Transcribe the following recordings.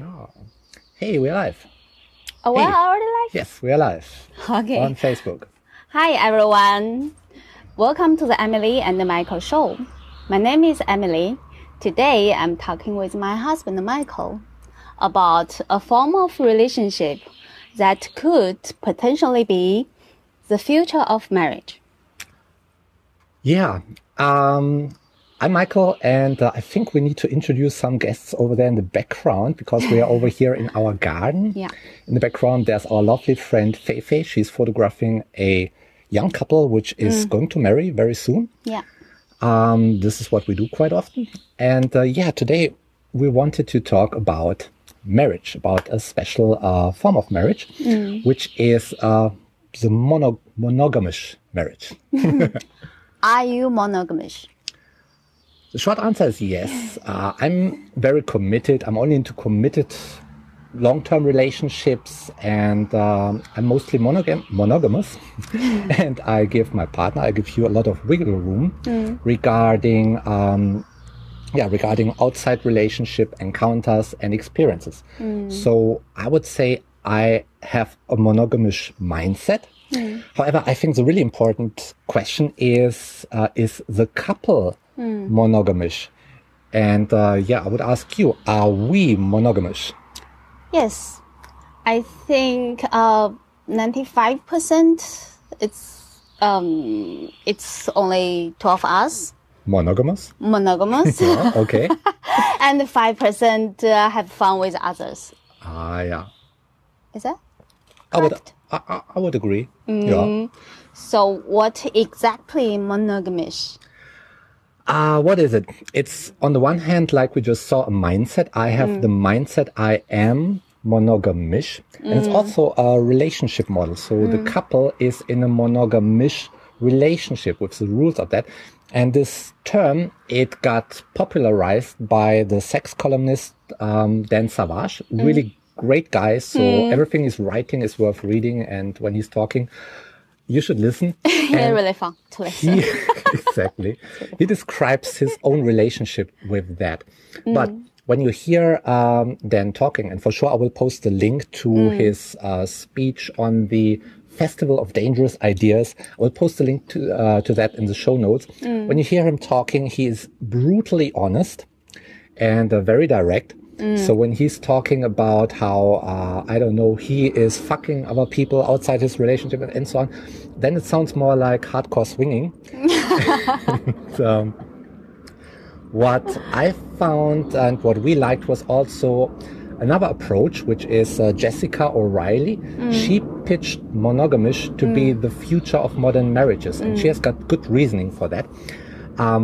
Oh. Hey, we're live. Oh, we're already live? Yes, we're live. Okay. On Facebook. Hi, everyone. Welcome to the Emily and Michael show. My name is Emily. Today, I'm talking with my husband, Michael, about a form of relationship that could potentially be the future of marriage. Yeah. I'm Michael, and I think we need to introduce some guests over there in the background because we are over here in our garden. Yeah. In the background, there's our lovely friend Feifei. She's photographing a young couple which is going to marry very soon. Yeah. This is what we do quite often. And today we wanted to talk about marriage, about a special form of marriage, which is the monogamish marriage. Are you monogamish? The short answer is yes. I'm very committed. I'm only into committed long-term relationships, and I'm mostly monogamous. And I give my partner, I give you a lot of wiggle room regarding outside relationship encounters and experiences. So I would say I have a monogamish mindset. However, I think the really important question is the couple monogamish? And I would ask you, are we monogamish? Yes. I think 95% it's only 12 us. Monogamous? Yeah, okay. And 5% have fun with others. Yeah. Is that correct? I would agree. Yeah. So what exactly monogamish? What is it? It's on the one hand, like we just saw, a mindset. I have the mindset I am monogamish. And it's also a relationship model. So the couple is in a monogamish relationship with the rules of that. And this term, it got popularized by the sex columnist Dan Savage. Really great guy. So everything he's writing is worth reading. And when he's talking, you should listen. Yeah, really fun to listen. Exactly. He describes his own relationship with that. But when you hear Dan talking, and for sure I will post the link to his speech on the Festival of Dangerous Ideas. I will post the link to that in the show notes. When you hear him talking, he is brutally honest and very direct. So when he's talking about how, he is fucking other people outside his relationship and so on, then it sounds more like hardcore swinging. What I found and what we liked was also another approach, which is Jessica O'Reilly. She pitched monogamish to be the future of modern marriages, and she has got good reasoning for that. I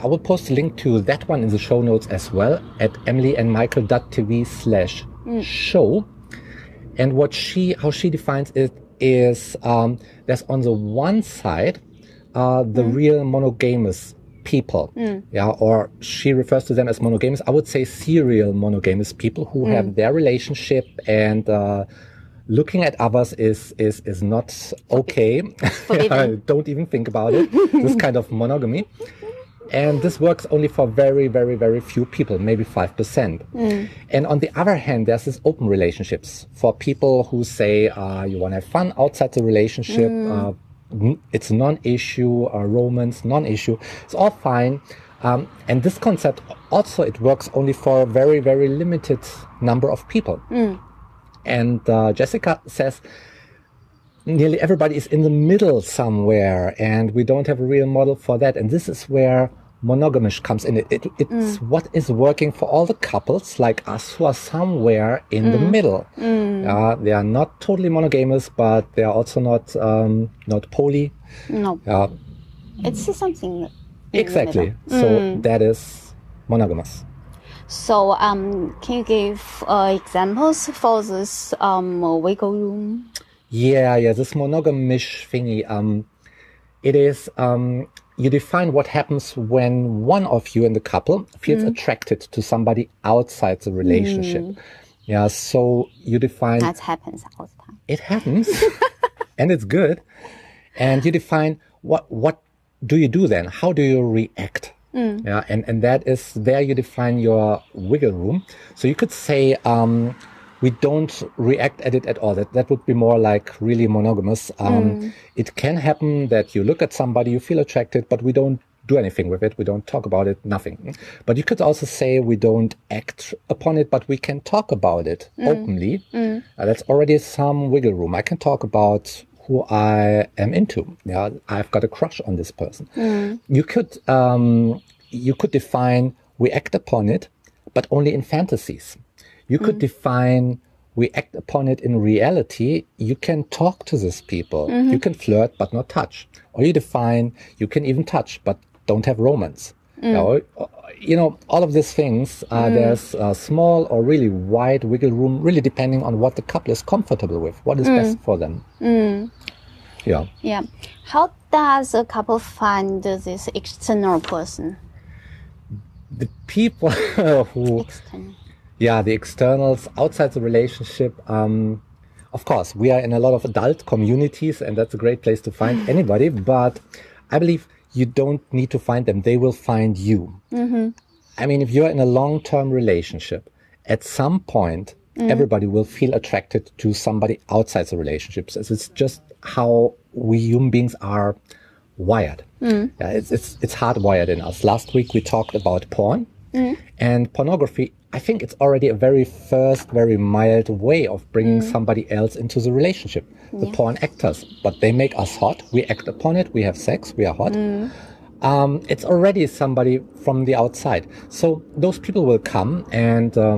will post a link to that one in the show notes as well at emilyandmichael.tv/show. And how she defines it is there's on the one side the real monogamous people, or she refers to them as monogamous. I would say serial monogamous people who have their relationship and looking at others is not okay. Don't even think about it. This kind of monogamy. And this works only for very, very, very few people, maybe 5%. And on the other hand, there's this open relationships for people who say you want to have fun outside the relationship. It's a non-issue, romance, non-issue. It's all fine. And this concept also, it works only for a very, very limited number of people. And Jessica says nearly everybody is in the middle somewhere, and we don't have a real model for that. And this is where monogamish comes in. It's what is working for all the couples like us who are somewhere in the middle. They are not totally monogamous, but they are also not poly. No. It's something. Exactly. So that is monogamous. So can you give examples for this wiggle room? Yeah, this monogamish thingy. It is, you define what happens when one of you in the couple feels attracted to somebody outside the relationship. Yeah, so you define... That happens all the time. It happens, and it's good. And you define what do you do then? How do you react Yeah, and that is there you define your wiggle room. So you could say we don't react at it at all. That would be more like really monogamous. It can happen that you look at somebody, you feel attracted, but we don't do anything with it. We don't talk about it, nothing. But you could also say we don't act upon it, but we can talk about it openly. That's already some wiggle room. I can talk about who I am into. Yeah, I've got a crush on this person. You could define we act upon it, but only in fantasies. You could define we act upon it in reality. You can talk to these people. You can flirt, but not touch. Or you define you can even touch, but don't have romance. You know, all of these things, there's a small or really wide wiggle room, really depending on what the couple is comfortable with, what is best for them. Yeah. Yeah. How does a couple find this external person? The people who... Yeah, the externals outside the relationship. Of course, we are in a lot of adult communities, and that's a great place to find anybody. But I believe you don't need to find them. They will find you. I mean, if you're in a long-term relationship, at some point, everybody will feel attracted to somebody outside the relationships. It's just how we human beings are wired. Yeah, it's hardwired in us. Last week, we talked about porn. And pornography, I think it's already a very mild way of bringing somebody else into the relationship. The porn actors, but they make us hot. We act upon it. We have sex. We are hot. It's already somebody from the outside. So those people will come and, I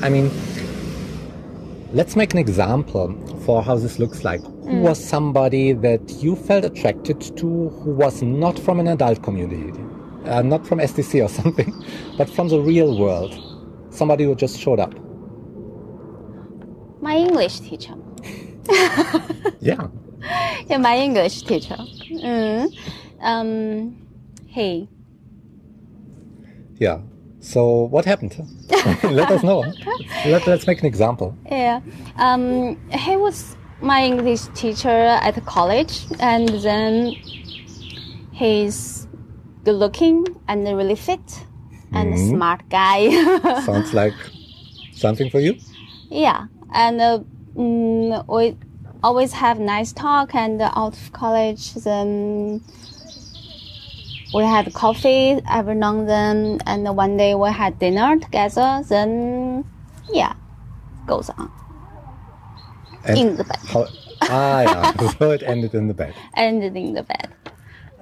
mean, let's make an example for how this looks like. Who was somebody that you felt attracted to who was not from an adult community? Not from SDC or something, but from the real world. Somebody who just showed up. My English teacher. Yeah. Yeah, my English teacher. Hey. Yeah. So what happened? Let us know. Let's make an example. Yeah. He was my English teacher at college, and then he's good looking and really fit and a smart guy. Sounds like something for you. Yeah, and we always have nice talk, and out of college then we had coffee every now and then, and one day we had dinner together, then goes on. And in the bed. Yeah, so it ended in the bed. Ended in the bed.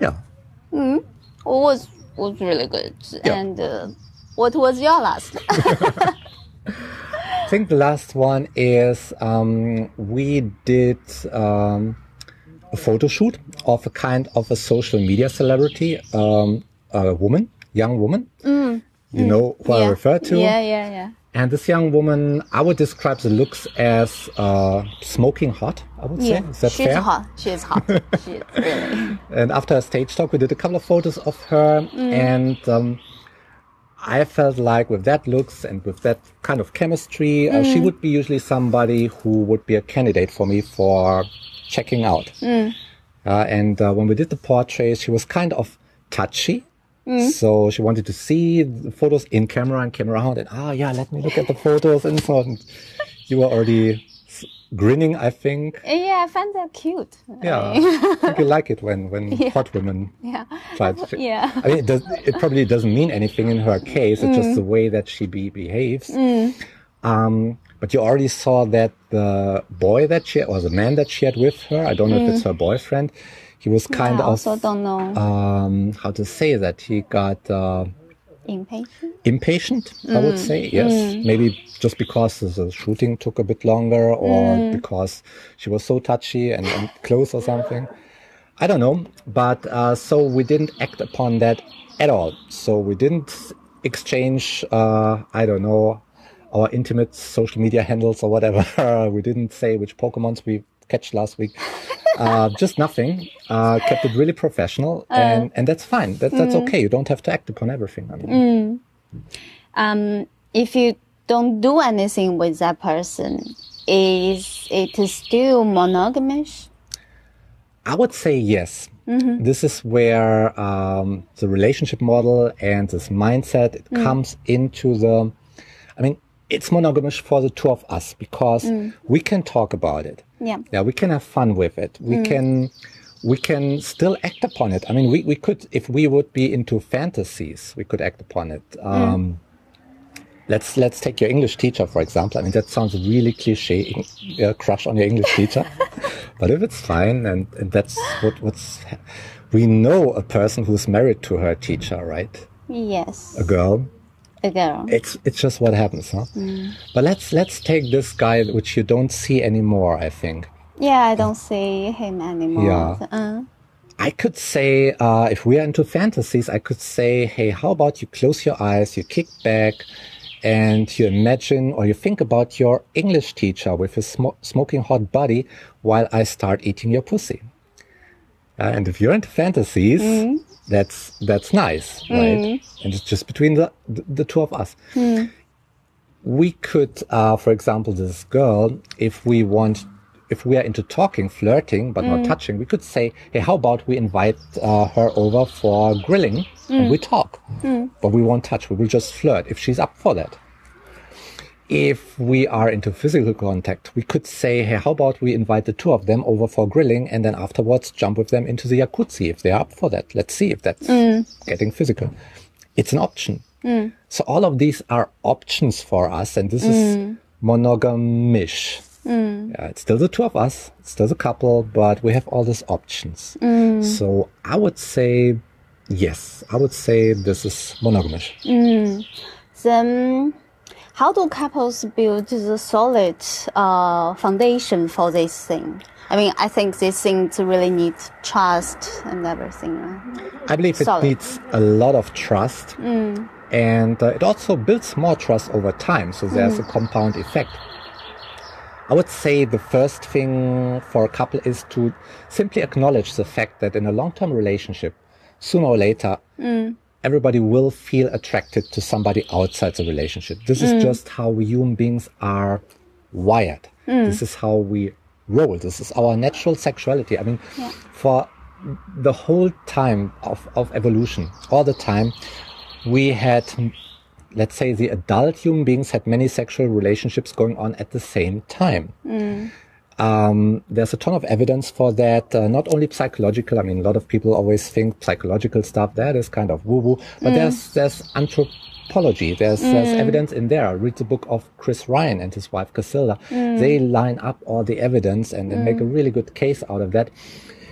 Yeah. Was really good. Yeah. And what was your last? I think the last one is we did a photo shoot of a kind of a social media celebrity, a woman, young woman. You know who I refer to? Yeah. And this young woman, I would describe the looks as smoking hot, I would say. Is that she's fair? hot. She's hot. She's really. And after a stage talk, we did a couple of photos of her. And I felt like with that looks and with that kind of chemistry, she would be usually somebody who would be a candidate for me for checking out. And when we did the portrait, she was kind of touchy. So she wanted to see the photos in camera and came around and, let me look at the photos and so on. You were already grinning, I think. Yeah, I find that cute. Yeah, I think you like it when hot women try to. Yeah. I mean, it probably doesn't mean anything in her case. It's just the way that she behaves. But you already saw that the boy that or the man that she had with her, I don't know if it's her boyfriend, he was kind of... I also don't know. How to say that? He got... Impatient, I would say, yes. Maybe just because the shooting took a bit longer or because she was so touchy and close or something. I don't know. But so we didn't act upon that at all. So we didn't exchange, I don't know, our intimate social media handles or whatever. We didn't say which Pokemons we catch last week. Just nothing. Kept it really professional, and that's fine. That's okay. You don't have to act upon everything. I mean. If you don't do anything with that person, is it still monogamish? I would say yes. This is where the relationship model and this mindset it comes into the. I mean, it's monogamish for the two of us because we can talk about it. Yeah, we can have fun with it. We can still act upon it. I mean, we could, if we would be into fantasies, we could act upon it. Let's take your English teacher, for example. I mean, that sounds really cliche, crush on your English teacher. But if it's fine, and that's what's... We know a person who's married to her teacher, right? Yes. A girl. A girl. It's just what happens, huh? But let's take this guy, which you don't see anymore, I think. Yeah, I don't see him anymore. Yeah. I could say, if we are into fantasies, I could say, hey, how about you close your eyes, you kick back, and you imagine or you think about your English teacher with his smoking hot body while I start eating your pussy. And if you're into fantasies, that's nice, right? And it's just between the two of us. We could, for example, this girl, if we are into talking, flirting, but not touching, we could say, hey, how about we invite her over for grilling and we talk, but we won't touch, we will just flirt if she's up for that. If we are into physical contact, we could say, hey, how about we invite the two of them over for grilling and then afterwards jump with them into the jacuzzi if they're up for that. Let's see if that's getting physical. It's an option. So all of these are options for us, and this is monogamish. Yeah, it's still the two of us, it's still the couple, but we have all these options. So I would say, yes, I would say this is monogamish. Then how do couples build the solid foundation for this thing? I mean, I think these things really need trust and everything. I believe it needs a lot of trust. And it also builds more trust over time. So there's a compound effect. I would say the first thing for a couple is to simply acknowledge the fact that in a long-term relationship, sooner or later, everybody will feel attracted to somebody outside the relationship. This is just how we human beings are wired. This is how we roll. This is our natural sexuality. I mean, for the whole time of evolution, all the time, we had, let's say, the adult human beings had many sexual relationships going on at the same time. There's a ton of evidence for that, not only psychological. I mean, a lot of people always think psychological stuff, that is kind of woo-woo, but there's anthropology. There's evidence in there. Read the book of Chris Ryan and his wife Casilda. They line up all the evidence and make a really good case out of that.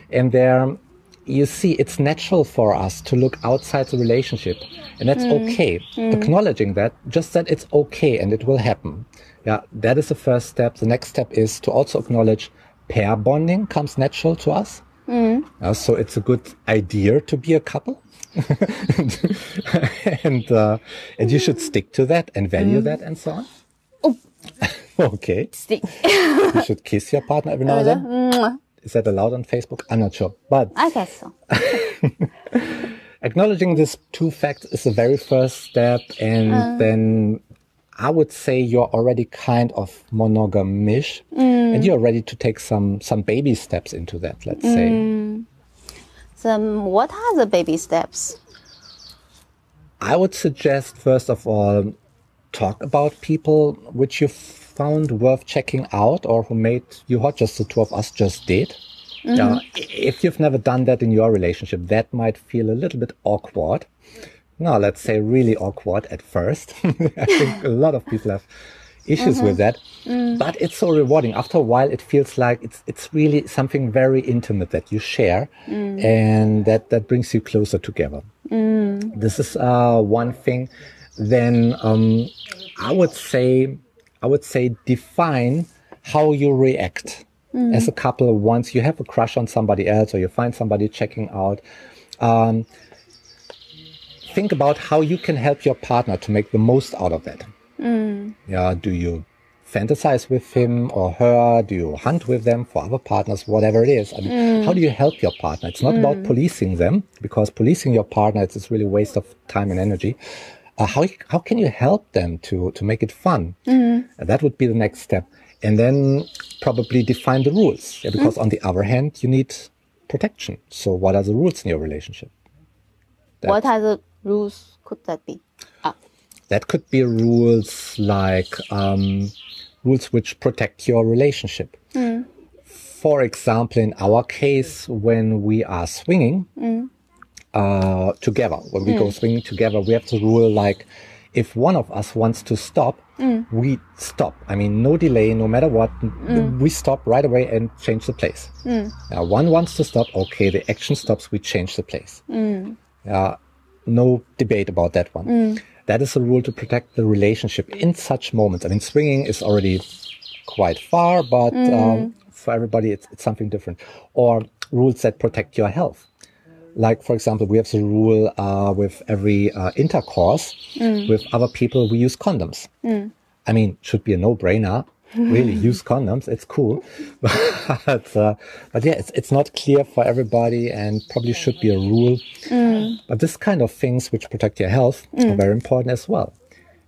And there, you see, it's natural for us to look outside the relationship, and that's okay. Acknowledging that, just that it's okay and it will happen. Yeah, that is the first step. The next step is to also acknowledge pair bonding comes natural to us. So it's a good idea to be a couple. and you should stick to that and value that and so on. Oh. Okay. Stick. You should kiss your partner every now and then. Is that allowed on Facebook? I'm not sure. But I guess so. acknowledging these two facts is the very first step. And then I would say you're already kind of monogamish. And you're ready to take some baby steps into that, let's say. So what are the baby steps? I would suggest, first of all, talk about people which you found worth checking out or who made you hot. Just the two of us just did. If you've never done that in your relationship, that might feel a little bit awkward. No, let's say really awkward at first. I think a lot of people have issues with that. But it's so rewarding. After a while, it feels like it's really something very intimate that you share and that brings you closer together. This is one thing. Then I would say define how you react as a couple once you have a crush on somebody else or you find somebody checking out. Think about how you can help your partner to make the most out of that. Yeah, do you fantasize with him or her? Do you hunt with them for other partners? Whatever it is. I mean, how do you help your partner? It's not about policing them, because policing your partner is really a waste of time and energy. How can you help them to make it fun? That would be the next step. And then probably define the rules. Yeah, because on the other hand, you need protection. So what are the rules in your relationship? What are the rules could that be? That could be rules like rules which protect your relationship. For example, in our case, when we are swinging together, when we go swinging together, we have the rule like if one of us wants to stop, we stop. I mean, no delay, no matter what, we stop right away and change the place. Now, one wants to stop, okay, the action stops, we change the place. No debate about that one. That is a rule to protect the relationship in such moments. I mean, swinging is already quite far, but for everybody, it's something different. Or rules that protect your health. Like, for example, we have the rule with every intercourse with other people, we use condoms. I mean, should be a no-brainer. Really, use condoms. It's cool. But yeah, it's not clear for everybody and probably should be a rule. But this kind of things which protect your health are very important as well.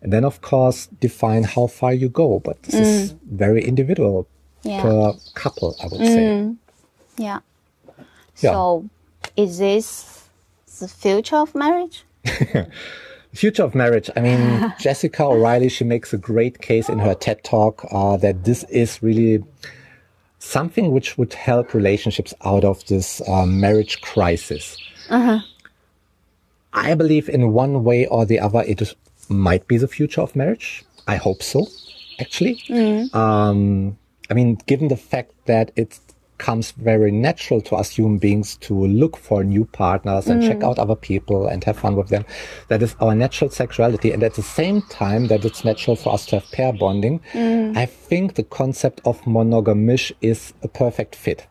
And then, of course, define how far you go. But this is very individual per couple, I would say. Yeah. So, is this the future of marriage? Future of marriage. I mean, Jessica O'Reilly, she makes a great case in her TED Talk that this is really something which would help relationships out of this marriage crisis. I believe in one way or the other, might be the future of marriage. I hope so, actually. I mean, given the fact that it comes very natural to us human beings to look for new partners and check out other people and have fun with them. That is our natural sexuality. And at the same time that it's natural for us to have pair bonding, I think the concept of Monogamish is a perfect fit.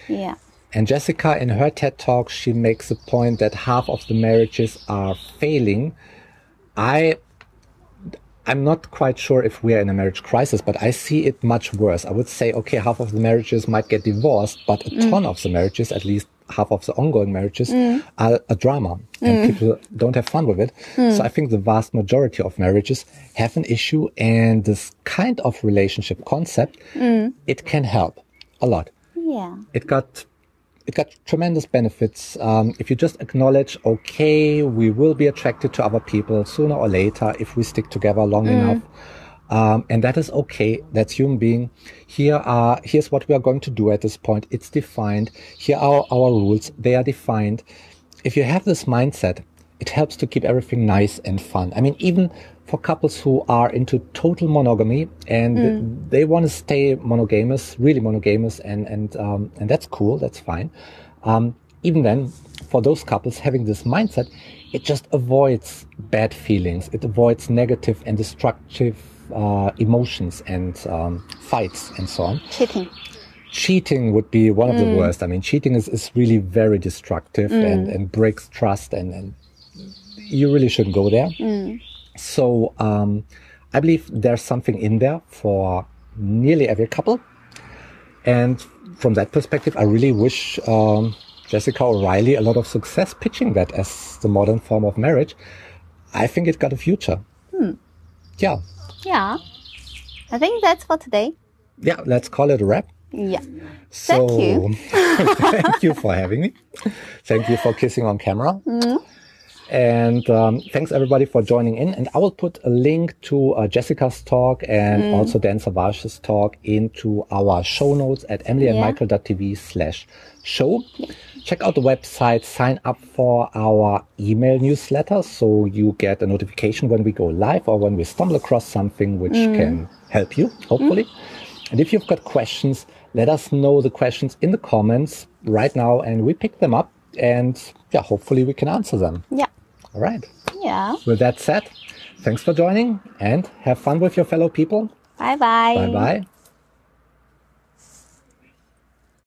Yeah. And Jessica, in her TED Talk, she makes the point that half of the marriages are failing. I'm not quite sure if we're in a marriage crisis, but I see it much worse. I would say, okay, half of the marriages might get divorced, but a ton of the marriages, at least half of the ongoing marriages, are a drama and people don't have fun with it. So I think the vast majority of marriages have an issue, and this kind of relationship concept, it can help a lot. Yeah. It got tremendous benefits. If you just acknowledge, okay, we will be attracted to other people sooner or later if we stick together long enough. And that is okay. That's human being. Here's what we are going to do at this point. It's defined. Here are our rules. They are defined. If you have this mindset, it helps to keep everything nice and fun. I mean, even for couples who are into total monogamy and they want to stay monogamous, really monogamous, and that's cool, that's fine. Even then, for those couples having this mindset, it just avoids bad feelings. It avoids negative and destructive emotions and fights and so on. Cheating would be one of the worst. I mean, cheating is really very destructive and breaks trust, and you really shouldn't go there. So I believe there's something in there for nearly every couple. And from that perspective, I really wish Jessica O'Reilly a lot of success pitching that as the modern form of marriage. I think it got a future. Yeah. Yeah. I think that's for today. Yeah, let's call it a wrap. Yeah. So, thank you. Thank you for having me. Thank you for kissing on camera. And thanks everybody for joining in. And I will put a link to Jessica's talk and also Dan Savage's talk into our show notes at emilyandmichael.tv/show. Check out the website, sign up for our email newsletter so you get a notification when we go live or when we stumble across something which can help you, hopefully. And if you've got questions, let us know the questions in the comments right now and we pick them up and yeah, hopefully we can answer them. Yeah. All right. Yeah. With that said, thanks for joining and have fun with your fellow people. Bye-bye. Bye-bye.